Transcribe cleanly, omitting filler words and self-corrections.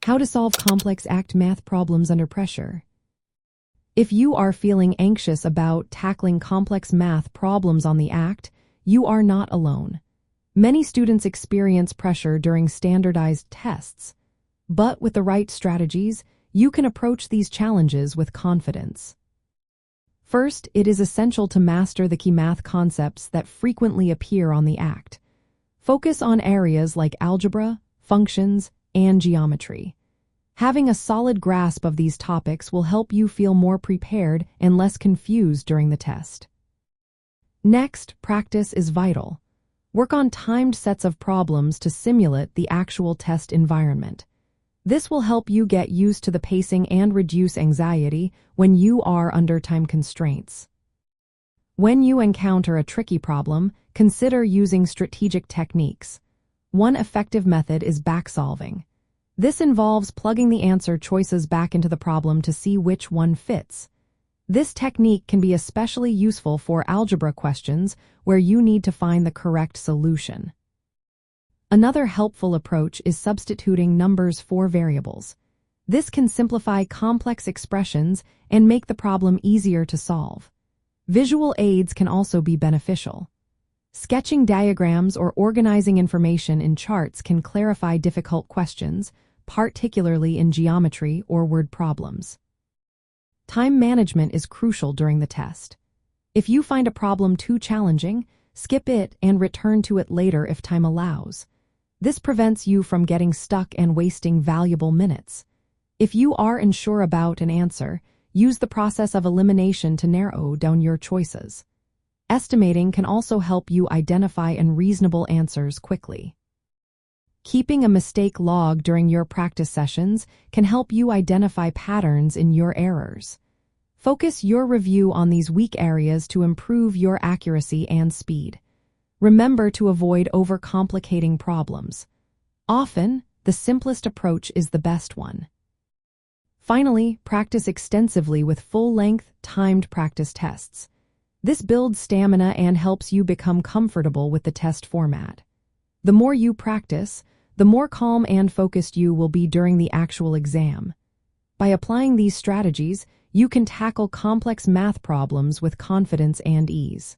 How to solve complex math problems under pressure. If you are feeling anxious about tackling complex math problems on the act, you are not alone. Many students experience pressure during standardized tests, but with the right strategies, you can approach these challenges with confidence. First, it is essential to master the key math concepts that frequently appear on the act. Focus on areas like algebra, functions, and geometry. Having a solid grasp of these topics will help you feel more prepared and less confused during the test. Next, practice is vital. Work on timed sets of problems to simulate the actual test environment. This will help you get used to the pacing and reduce anxiety when you are under time constraints. When you encounter a tricky problem, consider using strategic techniques. One effective method is backsolving. This involves plugging the answer choices back into the problem to see which one fits. This technique can be especially useful for algebra questions where you need to find the correct solution. Another helpful approach is substituting numbers for variables. This can simplify complex expressions and make the problem easier to solve. Visual aids can also be beneficial. Sketching diagrams or organizing information in charts can clarify difficult questions, particularly in geometry or word problems. Time management is crucial during the test. If you find a problem too challenging, skip it and return to it later if time allows. This prevents you from getting stuck and wasting valuable minutes. If you are unsure about an answer, use the process of elimination to narrow down your choices. Estimating can also help you identify unreasonable answers quickly. Keeping a mistake log during your practice sessions can help you identify patterns in your errors. Focus your review on these weak areas to improve your accuracy and speed. Remember to avoid overcomplicating problems. Often, the simplest approach is the best one. Finally, practice extensively with full-length, timed practice tests. This builds stamina and helps you become comfortable with the test format. The more you practice, the more calm and focused you will be during the actual exam. By applying these strategies, you can tackle complex math problems with confidence and ease.